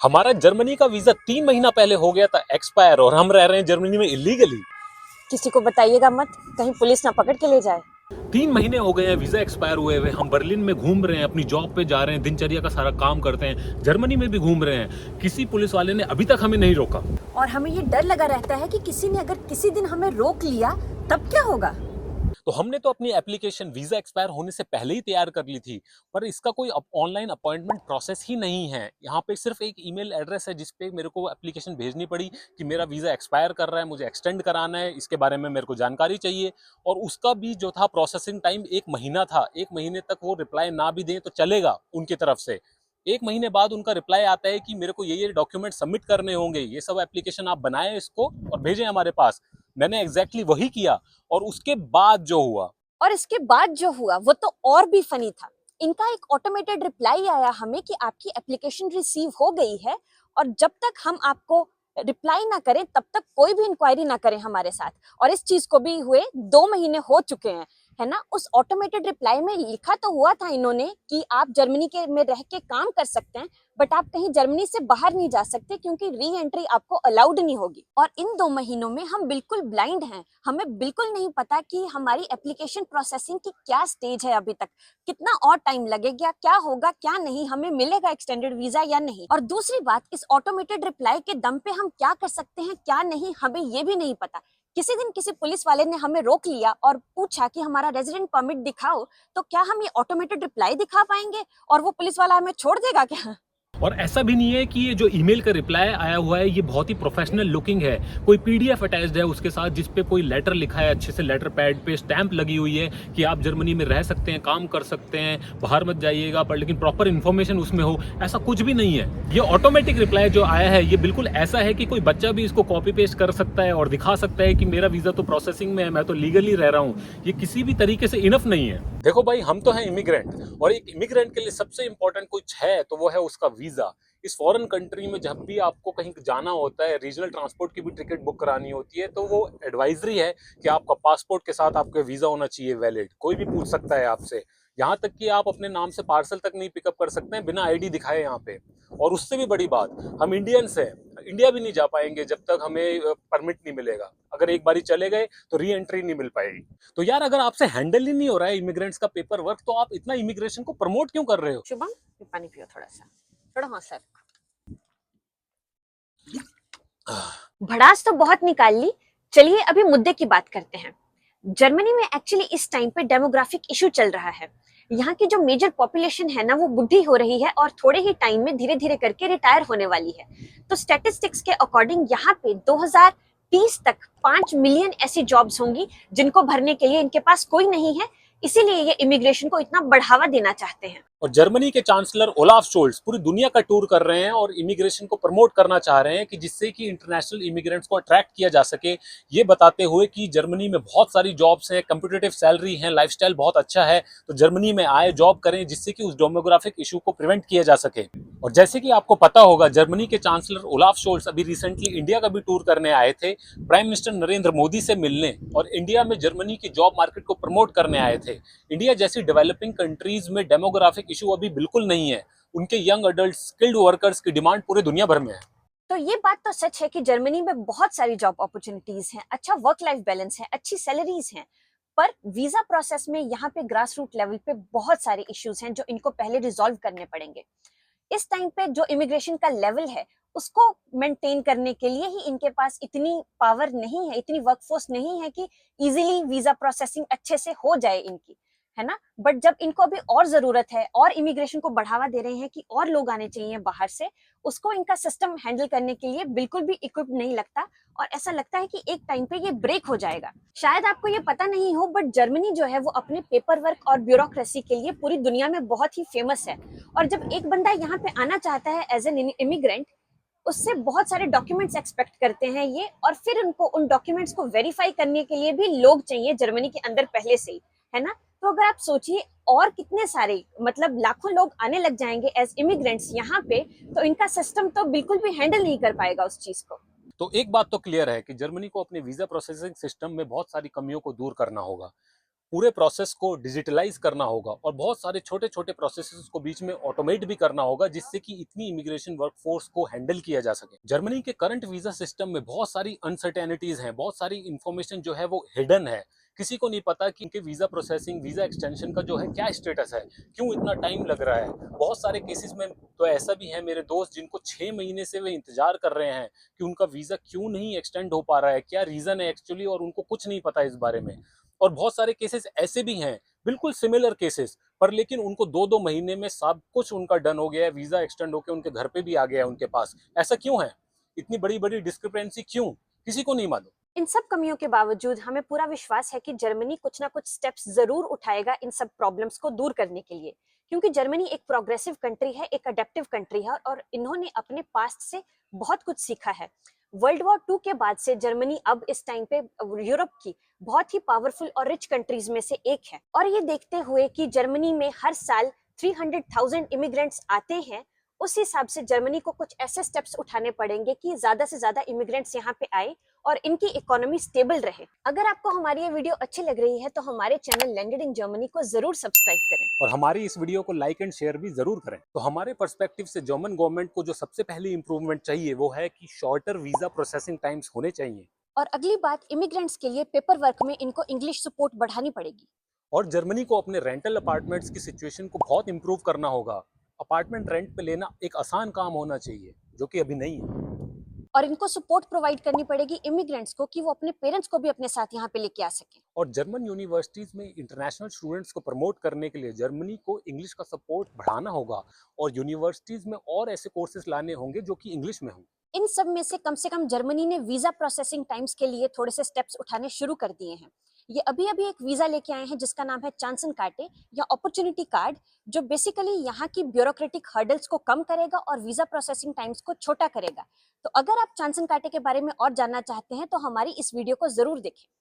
हमारा जर्मनी का वीजा 3 महीना पहले हो गया था एक्सपायर और हम रह रहे हैं जर्मनी में इलीगली। किसी को बताइएगा मत, कहीं पुलिस ना पकड़ के ले जाए। 3 महीने हो गए हैं वीजा एक्सपायर हुए हुए, हम बर्लिन में घूम रहे हैं, अपनी जॉब पे जा रहे हैं, दिनचर्या का सारा काम करते हैं, जर्मनी में भी घूम रहे हैं, किसी पुलिस वाले ने अभी तक हमें नहीं रोका। और हमें ये डर लगा रहता है कि किसी ने अगर किसी दिन हमें रोक लिया तब क्या होगा। तो हमने तो अपनी एप्लीकेशन वीजा एक्सपायर होने से पहले ही तैयार कर ली थी, पर इसका कोई ऑनलाइन अपॉइंटमेंट प्रोसेस ही नहीं है। यहाँ पे सिर्फ एक ईमेल एड्रेस है जिस पे मेरे को एप्लीकेशन भेजनी पड़ी कि मेरा वीजा एक्सपायर कर रहा है, मुझे एक्सटेंड कराना है, इसके बारे में मेरे को जानकारी चाहिए। और उसका भी जो था प्रोसेसिंग टाइम 1 महीना था। 1 महीने तक वो रिप्लाई ना भी दें तो चलेगा उनकी तरफ से। 1 महीने बाद उनका रिप्लाई आता है कि मेरे को ये डॉक्यूमेंट सबमिट करने होंगे, ये सब एप्लीकेशन आप बनाएं इसको और भेजें हमारे पास। मैंने एग्जैक्टली वही किया। और उसके बाद जो हुआ, और इसके बाद जो हुआ वो तो और भी फनी था। इनका एक ऑटोमेटेड रिप्लाई आया हमें कि आपकी एप्लीकेशन रिसीव हो गई है, और जब तक हम आपको रिप्लाई ना करें तब तक कोई भी इंक्वायरी ना करें हमारे साथ। और इस चीज को भी हुए 2 महीने हो चुके हैं, है ना। उस ऑटोमेटेड रिप्लाई में लिखा तो हुआ था इन्होंने कि आप जर्मनी के में रह के काम कर सकते हैं, बट आप कहीं जर्मनी से बाहर नहीं जा सकते क्योंकि री एंट्री आपको अलाउड नहीं होगी। और इन 2 महीनों में हम बिल्कुल ब्लाइंड हैं, हमें बिल्कुल नहीं पता कि हमारी एप्लीकेशन प्रोसेसिंग की क्या स्टेज है अभी तक, कितना और टाइम लगेगा, क्या होगा क्या नहीं, हमें मिलेगा एक्सटेंडेड वीजा या नहीं। और दूसरी बात, इस ऑटोमेटेड रिप्लाई के दम पे हम क्या कर सकते हैं क्या नहीं, हमें ये भी नहीं पता। किसी दिन किसी पुलिस वाले ने हमें रोक लिया और पूछा कि हमारा रेजिडेंट परमिट दिखाओ, तो क्या हम ये ऑटोमेटेड रिप्लाई दिखा पाएंगे और वो पुलिस वाला हमें छोड़ देगा क्या। और ऐसा भी नहीं है कि ये जो ईमेल का रिप्लाई आया हुआ है ये बहुत ही प्रोफेशनल लुकिंग है। कोई पीडीएफ अटैच्ड है उसके साथ जिस पे कोई लेटर लिखा है, अच्छे से लेटर पैड पे स्टैंप लगी हुई है कि आप जर्मनी में रह सकते हैं, काम कर सकते हैं, बाहर मत जाइएगा, पर लेकिन प्रॉपर इन्फॉर्मेशन उसमें हो, ऐसा कुछ भी नहीं है। ये ऑटोमेटिक रिप्लाई जो आया है ये बिल्कुल ऐसा है कि कोई बच्चा भी इसको कॉपी पेस्ट कर सकता है और दिखा सकता है कि मेरा वीजा तो प्रोसेसिंग में है, मैं तो लीगली रह रहा हूँ। ये किसी भी तरीके से इनफ नहीं है। देखो भाई, हम तो हैं इमिग्रेंट, और एक इमिग्रेंट के लिए सबसे इंपॉर्टेंट कुछ है तो वो है उसका वीजा। इस फॉरेन कंट्री में जब भी आपको कहीं जाना होता है, रीजनल ट्रांसपोर्ट की भी टिकट बुक करानी होती है, तो वो एडवाइजरी है कि आपका पासपोर्ट के साथ आपका वीजा होना चाहिए वैलिड। कोई भी पूछ सकता है आपसे, यहाँ तक कि आप अपने नाम से पार्सल तक नहीं पिकअप कर सकते हैं बिना आईडी दिखाए यहाँ पे। और उससे भी बड़ी बात, हम इंडियंस हैं, इंडिया भी नहीं जा पाएंगे जब तक हमें परमिट नहीं मिलेगा। अगर एक बारी चले गए तो री एंट्री नहीं मिल पाएगी। तो यार, अगर आपसे हैंडल ही नहीं हो रहा है इमिग्रेंट्स का पेपर वर्क, तो आप इतना इमिग्रेशन को प्रमोट क्यों कर रहे हो? शुभम, पानी पियो थोड़ा सा, थोड़ा हौसला। भड़ास तो बहुत निकाल ली, चलिए अभी मुद्दे की बात करते हैं। जर्मनी में एक्चुअली इस टाइम पे डेमोग्राफिक इशू चल रहा है। यहाँ की जो मेजर पॉपुलेशन है ना वो बुढ़ी हो रही है और थोड़े ही टाइम में धीरे धीरे करके रिटायर होने वाली है। तो स्टैटिस्टिक्स के अकॉर्डिंग यहाँ पे 2030 तक 5 मिलियन ऐसी जॉब्स होंगी जिनको भरने के लिए इनके पास कोई नहीं है, इसीलिए ये इमिग्रेशन को इतना बढ़ावा देना चाहते हैं। और जर्मनी के चांसलर ओलाफ शोल्ट्स पूरी दुनिया का टूर कर रहे हैं और इमिग्रेशन को प्रमोट करना चाह रहे हैं कि जिससे कि इंटरनेशनल इमिग्रेंट्स को अट्रैक्ट किया जा सके, ये बताते हुए कि जर्मनी में बहुत सारी जॉब्स हैं, कंपिटिटिव सैलरी है, लाइफस्टाइल बहुत अच्छा है, तो जर्मनी में आए, जॉब करें, जिससे कि उस डेमोग्राफिक इशू को प्रिवेंट किया जा सके। और जैसे कि आपको पता होगा, जर्मनी के चांसलर ओलाफ शोल्ट्स अभी रिसेंटली इंडिया का भी टूर करने आए थे, प्राइम मिनिस्टर नरेंद्र मोदी से मिलने, और इंडिया में जर्मनी की जॉब मार्केट को प्रमोट करने आए थे। इंडिया जैसी डेवलपिंग कंट्रीज में डेमोग्राफिक इशू अभी बिल्कुल नहीं है। उनके यंग अडल्ट स्किल्ड वर्कर्स की डिमांड पूरे दुनिया भर में है। तो ये बात तो सच है कि जर्मनी में बहुत सारी जॉब अपॉर्चुनिटीज हैं, अच्छा वर्क लाइफ बैलेंस है, अच्छी सैलरीज हैं, पर वीजा प्रोसेस में यहाँ पे ग्रास रूट लेवल पे बहुत सारे इश्यूज हैं जो इनको पहले रिजॉल्व करने पड़ेंगे। इस टाइम पे जो इमिग्रेशन का लेवल है उसको मेंटेन करने के लिए ही इनके पास इतनी पावर नहीं है, इतनी वर्कफोर्स नहीं है कि इजीली वीजा प्रोसेसिंग अच्छे से हो जाए इनकी, है ना। बट जब इनको अभी और जरूरत है और इमिग्रेशन को बढ़ावा दे रहे हैं कि और लोग आने चाहिए बाहर से, उसको इनका सिस्टम हैंडल करने के लिए बिल्कुल भी इक्विप नहीं लगता, और ऐसा लगता है कि एक टाइम पे ये ब्रेक हो जाएगा। शायद आपको ये पता नहीं हो, बट जर्मनी जो है वो अपने पेपर वर्क और ब्यूरोक्रेसी के लिए पूरी दुनिया में बहुत ही फेमस है। और जब एक बंदा यहाँ पे आना चाहता है एज एन इमिग्रेंट, उससे बहुत सारे डॉक्यूमेंट्स एक्सपेक्ट करते हैं ये, और फिर उनको उन डॉक्यूमेंट्स को वेरीफाई करने के लिए भी लोग चाहिए जर्मनी के अंदर पहले से ही, है ना। तो अगर आप सोचिए और कितने सारे, मतलब लाखों लोग आने लग जाएंगे एज इमिग्रेंट्स यहाँ पे, तो इनका सिस्टम तो बिल्कुल भी हैंडल नहीं कर पाएगा उस चीज को। तो एक बात तो क्लियर है कि जर्मनी को अपने वीजा प्रोसेसिंग सिस्टम में बहुत सारी कमियों को दूर करना होगा। पूरे प्रोसेस को डिजिटलाइज करना होगा और बहुत सारे छोटे छोटे प्रोसेसेस को बीच में ऑटोमेट भी करना होगा, जिससे कि इतनी इमिग्रेशन वर्कफोर्स को हैंडल किया जा सके। जर्मनी के करंट वीजा सिस्टम में बहुत सारी अनसर्टेनिटीज हैं, बहुत सारी इंफॉर्मेशन जो है वो हिडन है। किसी को नहीं पता कि इनके वीजा प्रोसेसिंग, वीजा एक्सटेंशन का जो है क्या स्टेटस है, क्यों इतना टाइम लग रहा है। बहुत सारे केसेस में तो ऐसा भी है, मेरे दोस्त जिनको 6 महीने से वे इंतजार कर रहे हैं कि उनका वीजा क्यों नहीं एक्सटेंड हो पा रहा है, क्या रीजन है एक्चुअली, और उनको कुछ नहीं पता इस बारे में। और बहुत सारे केसेस ऐसे भी हैं, बिल्कुल सिमिलर केसेस, पर लेकिन उनको 2-2 महीने में सब कुछ उनका डन हो गया है, वीजा एक्सटेंड होकर उनके घर पे भी आ गया है उनके पास। ऐसा क्यों है? इतनी बड़ी बड़ी डिस्क्रिपेंसी क्यों? किसी को नहीं मालूम। इन सब कमियों के बावजूद हमें पूरा विश्वास है कि जर्मनी कुछ ना कुछ स्टेप्स जरूर उठाएगा इन सब प्रॉब्लम्स को दूर करने के लिए, क्योंकि जर्मनी एक प्रोग्रेसिव कंट्री है, एक अडेप्टिव कंट्री है और इन्होंने अपने पास्ट से बहुत कुछ सीखा है। वर्ल्ड वॉर 2 के बाद से जर्मनी अब इस टाइम पे यूरोप की बहुत ही पावरफुल और रिच कंट्रीज में से एक है। और ये देखते हुए कि जर्मनी में हर साल 300,000 इमिग्रेंट्स आते हैं, उस हिसाब से जर्मनी को कुछ ऐसे स्टेप्स उठाने पड़ेंगे कि ज्यादा से ज्यादा इमिग्रेंट्स यहाँ पे आए और इनकी इकोनॉमी स्टेबल रहे। अगर आपको हमारी ये वीडियो अच्छी लग रही है तो हमारे चैनल लैंडेड इन जर्मनी को जरूर सब्सक्राइब करें और हमारी इस वीडियो को लाइक एंड शेयर भी जरूर करें। तो हमारे पर्सपेक्टिव से जर्मन गवर्नमेंट को जो सबसे पहली इंप्रूवमेंट चाहिए वो है कि शॉर्टर वीजा प्रोसेसिंग टाइम्स होने चाहिए। और अगली बात, इमिग्रेंट्स के लिए पेपर वर्क में इनको इंग्लिश सपोर्ट बढ़ानी पड़ेगी। और जर्मनी को अपने रेंटल अपार्टमेंट्स की सिचुएशन को बहुत इंप्रूव करना होगा। अपार्टमेंट रेंट पे लेना एक आसान काम होना चाहिए, जो कि अभी नहीं है। और इनको सपोर्ट प्रोवाइड करनी पड़ेगी इमिग्रेंट्स को कि वो अपने पेरेंट्स को भी अपने साथ यहाँ पे लेके आ सके। और जर्मन यूनिवर्सिटीज में इंटरनेशनल स्टूडेंट्स को प्रमोट करने के लिए जर्मनी को इंग्लिश का सपोर्ट बढ़ाना होगा और यूनिवर्सिटीज में और ऐसे कोर्सेज लाने होंगे जो कि इंग्लिश में हों। इन सब में से कम जर्मनी ने वीजा प्रोसेसिंग टाइम्स के लिए थोड़े से स्टेप्स उठाने शुरू कर दिए हैं। ये अभी अभी एक वीजा लेके आए हैं जिसका नाम है चांसन कार्टे या अपॉर्चुनिटी कार्ड, जो बेसिकली यहाँ की ब्यूरोक्रेटिक हर्डल्स को कम करेगा और वीजा प्रोसेसिंग टाइम्स को छोटा करेगा। तो अगर आप चांसन कार्टे के बारे में और जानना चाहते हैं तो हमारी इस वीडियो को जरूर देखें।